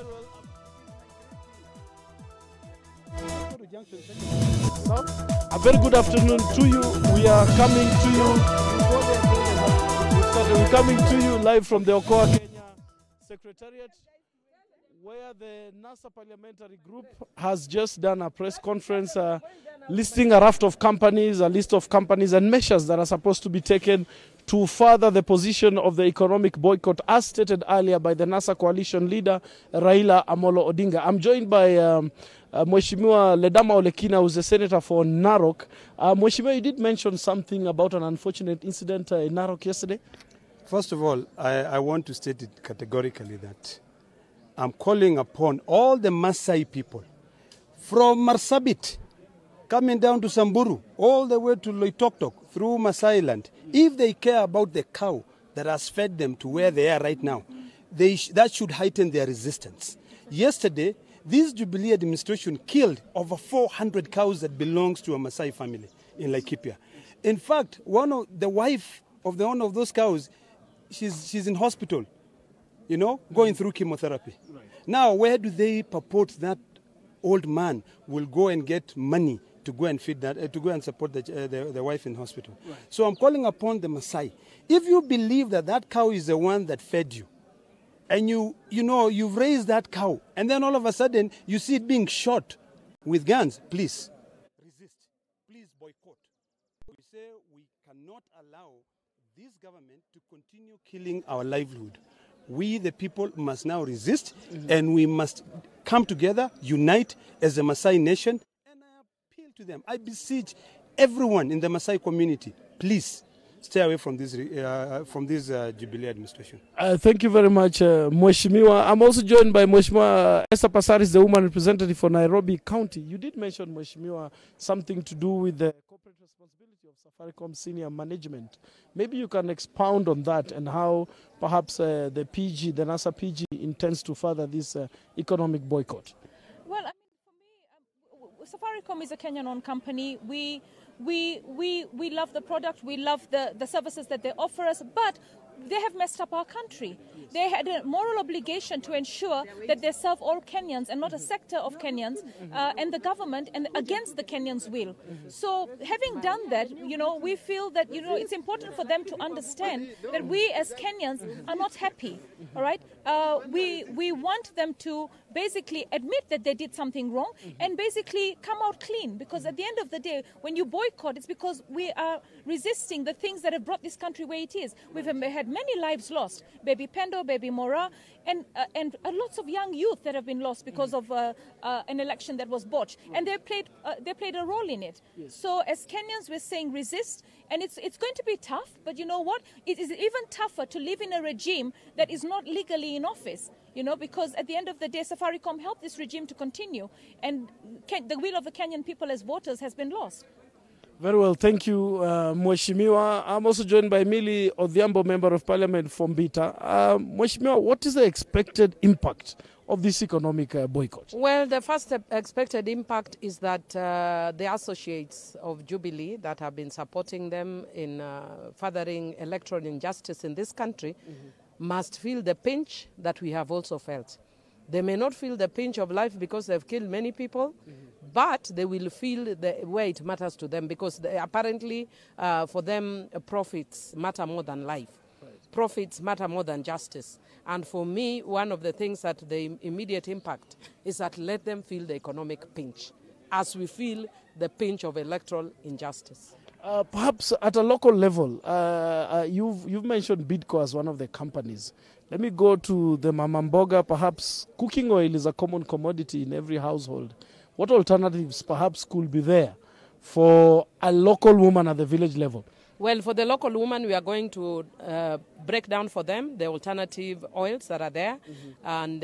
Very well. A very good afternoon to you. We are coming to you. We're coming to you live from the Okoa, Kenya Secretariat, where the NASA Parliamentary Group has just done a press conference listing a raft of companies, a list of companies and measures that are supposed to be taken to further the position of the economic boycott, as stated earlier by the NASA coalition leader, Raila Amolo Odinga. I'm joined by Mheshimiwa Ledama Olekina, who's the senator for Narok. Mheshimiwa, you did mention something about an unfortunate incident in Narok yesterday. First of all, I want to state it categorically that I'm calling upon all the Maasai people from Marsabit, coming down to Samburu, all the way to Loitoktok, through Maasai land. If they care about the cow that has fed them to where they are right now, that should heighten their resistance. Yesterday, this Jubilee administration killed over 400 cows that belongs to a Maasai family in Laikipia. In fact, the wife of one of those cows, she's in hospital, going through chemotherapy. Right. Now, where do they purport that old man will go and get money to go and feed that, to go and support the wife in hospital? Right. So I'm calling upon the Maasai. If you believe that cow is the one that fed you, and you've raised that cow, and then all of a sudden you see it being shot with guns, please resist. Please boycott. We say we cannot allow this government to continue killing our livelihood. We, the people, must now resist, and we must come together, unite as a Maasai nation. And I appeal to them. I beseech everyone in the Maasai community, please stay away from this Jubilee administration. Thank you very much, Mheshimiwa. I'm also joined by Mheshimiwa Esther Passaris, the woman representative for Nairobi County. You did mention, Mheshimiwa, something to do with the corporate responsibility of Safaricom senior management. Maybe you can expound on that and how perhaps the NASA PG intends to further this economic boycott. Well, I mean, for me, Safaricom is a Kenyan-owned company. We love the product, we love the services that they offer us, but they have messed up our country. They had a moral obligation to ensure that they serve all Kenyans and not a sector of Kenyans and the government and against the Kenyans' will. So having done that, we feel that, it's important for them to understand that we as Kenyans are not happy, all right? We want them to basically admit that they did something wrong and basically come out clean, because at the end of the day, when you boycott, it's because we are resisting the things that have brought this country where it is. We've had many lives lost, baby Pendo, baby Mora, and lots of young youth that have been lost because of an election that was botched, and they played a role in it. Yes. So as Kenyans, we're saying resist, and it's going to be tough, but you know what? It is even tougher to live in a regime that is not legally in office. Because at the end of the day, Safaricom helped this regime to continue, and the will of the Kenyan people as voters has been lost. Very well, thank you, Mheshimiwa. I'm also joined by Millie Odhiambo, Member of Parliament from Bita. Mheshimiwa, what is the expected impact of this economic boycott? Well, the first expected impact is that the associates of Jubilee that have been supporting them in furthering electoral injustice in this country must feel the pinch that we have also felt. They may not feel the pinch of life because they've killed many people, but they will feel the way it matters to them, because apparently for them profits matter more than life. Right. Profits matter more than justice. And for me, one of the things that the immediate impact is that let them feel the economic pinch, as we feel the pinch of electoral injustice. Perhaps at a local level, you've mentioned Bidco as one of the companies. Let me go to the Mamamboga. Perhaps cooking oil is a common commodity in every household. What alternatives perhaps could be there for a local woman at the village level? Well, for the local woman, we are going to break down for them the alternative oils that are there. And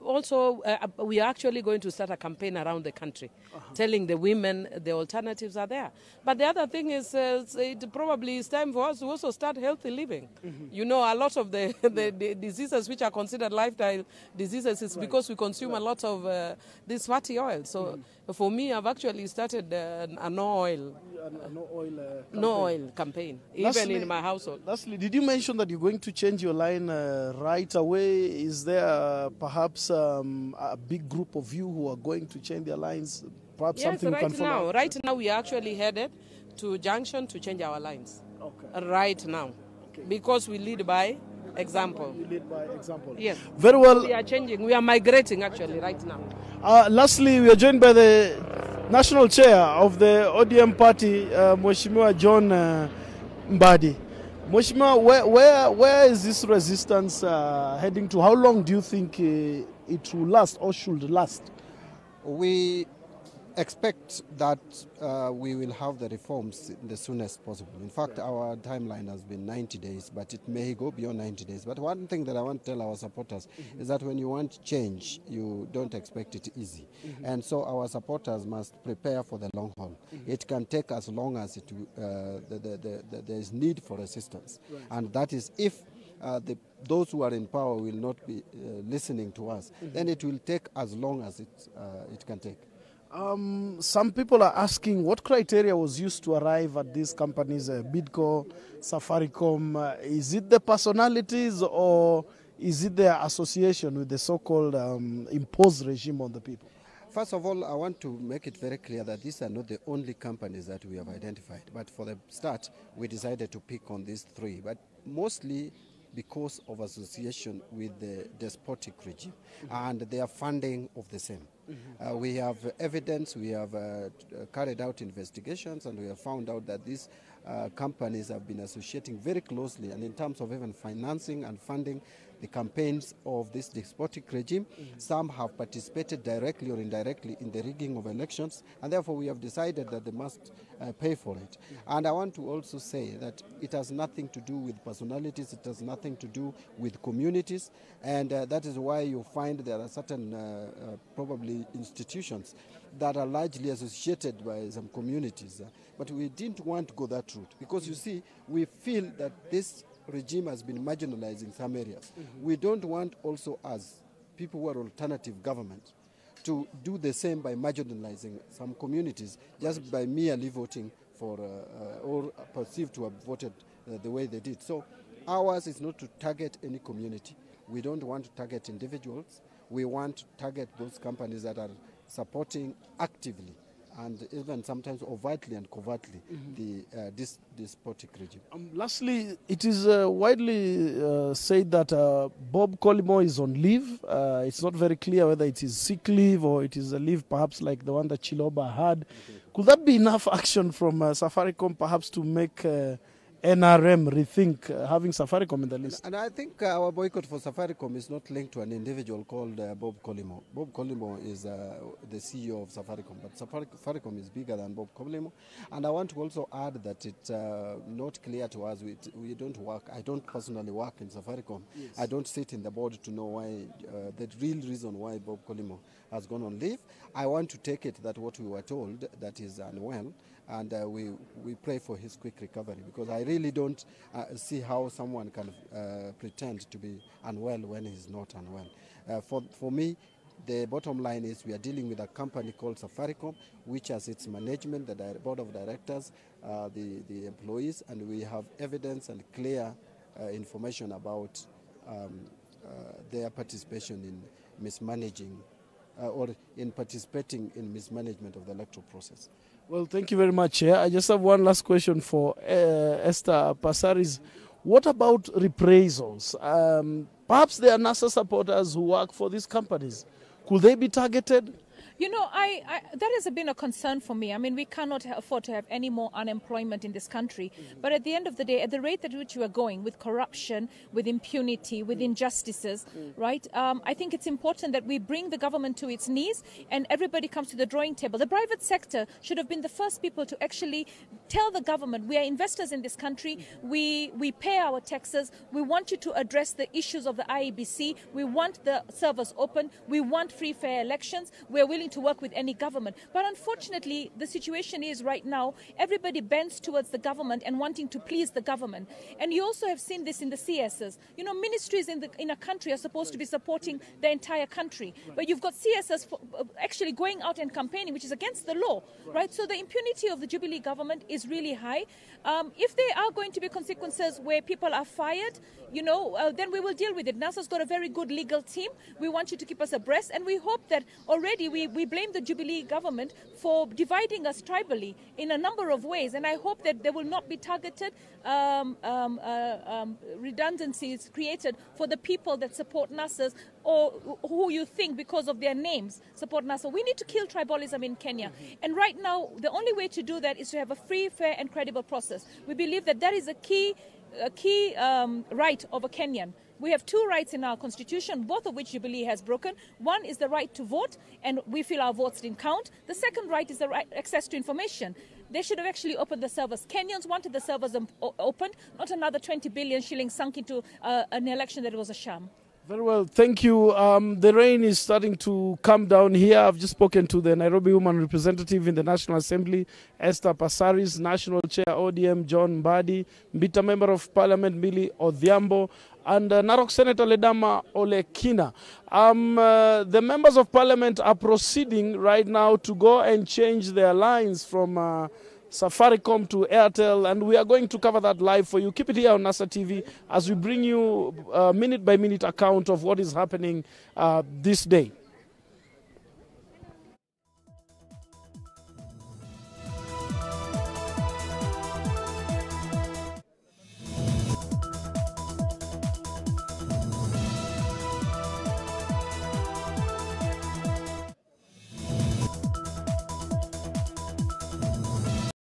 also, we are actually going to start a campaign around the country, telling the women the alternatives are there. But the other thing is, it probably is time for us to also start healthy living. A lot of the diseases which are considered lifestyle diseases is because we consume a lot of this fatty oil. So for me, I've actually started a no oil oil campaign, even Lastly- in my household. Lastly, did you mention that you're going to change your line right away? Is there perhaps a big group of you who are going to change their lines? Perhaps Yes, something you can follow up? right now we are actually headed to Junction to change our lines. Okay. Right now, because we lead by example. You lead by example. Yes. Very well. We are changing. We are migrating actually right now. Lastly, we are joined by the national chair of the ODM party, Mheshimiwa John Mbadi. Mheshimiwa, where is this resistance heading to? How long do you think it will last or should last? We expect that we will have the reforms the soonest possible. In fact, our timeline has been 90 days, but it may go beyond 90 days. But one thing that I want to tell our supporters is that when you want change, you don't expect it easy. And so our supporters must prepare for the long haul. It can take as long as there is need for resistance. And that is if those who are in power will not be listening to us, then it will take as long as it can take. Some people are asking what criteria was used to arrive at these companies, Bidco, Safaricom. Is it the personalities or is it their association with the so-called imposed regime on the people? First of all, I want to make it very clear that these are not the only companies that we have identified. But for the start, we decided to pick on these three. But mostly because of association with the despotic regime and their funding of the same. We have evidence, we have carried out investigations, and we have found out that these companies have been associating very closely, and in terms of even financing and funding the campaigns of this despotic regime. Some have participated directly or indirectly in the rigging of elections, and therefore we have decided that they must pay for it. And I want to also say that it has nothing to do with personalities, it has nothing to do with communities, and that is why you find there are certain probably institutions that are largely associated by some communities. But we didn't want to go that route because, you see, we feel that this regime has been marginalizing some areas. We don't want also, as people who are alternative government, to do the same by marginalizing some communities just by merely voting for or perceived to have voted the way they did. So ours is not to target any community. We don't want to target individuals. We want to target those companies that are supporting actively and even sometimes overtly and covertly this despotic regime. Lastly, it is widely said that Bob Collymore is on leave. It's not very clear whether it is sick leave or it is a leave perhaps like the one that Chiloba had. Could that be enough action from Safaricom perhaps to make NRM rethink having Safaricom in the list? And I think our boycott for Safaricom is not linked to an individual called Bob Collymore. Bob Collymore is the CEO of Safaricom, but Safaricom is bigger than Bob Collymore. And I want to also add that it's not clear to us, we don't work, I don't personally work in Safaricom. Yes. I don't sit in the board to know why, the real reason why Bob Collymore has gone on leave. I want to take it that what we were told, that is unwell, and we pray for his quick recovery, because I really don't see how someone can pretend to be unwell when he's not unwell. For me, the bottom line is we are dealing with a company called Safaricom, which has its management, the board of directors, the employees, and we have evidence and clear information about their participation in mismanaging or in participating in mismanagement of the electoral process. Well, thank you very much, Chair. I just have one last question for Esther Passaris. What about reprisals? Perhaps there are NASA supporters who work for these companies. Could they be targeted? You know, that has been a concern for me. I mean, we cannot afford to have any more unemployment in this country. But at the end of the day, at the rate at which we are going with corruption, with impunity, with injustices, right, I think it's important that we bring the government to its knees and everybody comes to the drawing table. The private sector should have been the first people to actually tell the government, we are investors in this country, we pay our taxes, we want you to address the issues of the IEBC, we want the servers open, we want free, fair elections, we're willing willing to work with any government. But unfortunately, the situation is right now, everybody bends towards the government and wanting to please the government. And you also have seen this in the CSs. You know, ministries in a country are supposed to be supporting the entire country. But you've got CSs actually going out and campaigning, which is against the law, right? So the impunity of the Jubilee government is really high. If there are going to be consequences where people are fired, you know, then we will deal with it. NASA's got a very good legal team. We want you to keep us abreast, and we hope that already we blame the Jubilee government for dividing us tribally in a number of ways, and I hope that there will not be targeted redundancies created for the people that support NASA's or who you think because of their names support NASA. We need to kill tribalism in Kenya, and right now the only way to do that is to have a free, fair and credible process. We believe that that is a key right of a Kenyan. We have two rights in our constitution, both of which Jubilee has broken. One is the right to vote, and we feel our votes didn't count. The second right is the right access to information. They should have actually opened the servers. Kenyans wanted the servers opened, not another 20 billion shillings sunk into an election that was a sham. Very well, thank you. The rain is starting to come down here. I've just spoken to the Nairobi Woman Representative in the National Assembly, Esther Passaris, National Chair ODM, John Mbadi, Mbita Member of Parliament, Millie Odhiambo, and Narok Senator Ledama Olekina. The members of Parliament are proceeding right now to go and change their lines from Safaricom to Airtel, and we are going to cover that live for you. Keep it here on NASA TV as we bring you a minute-by-minute account of what is happening this day.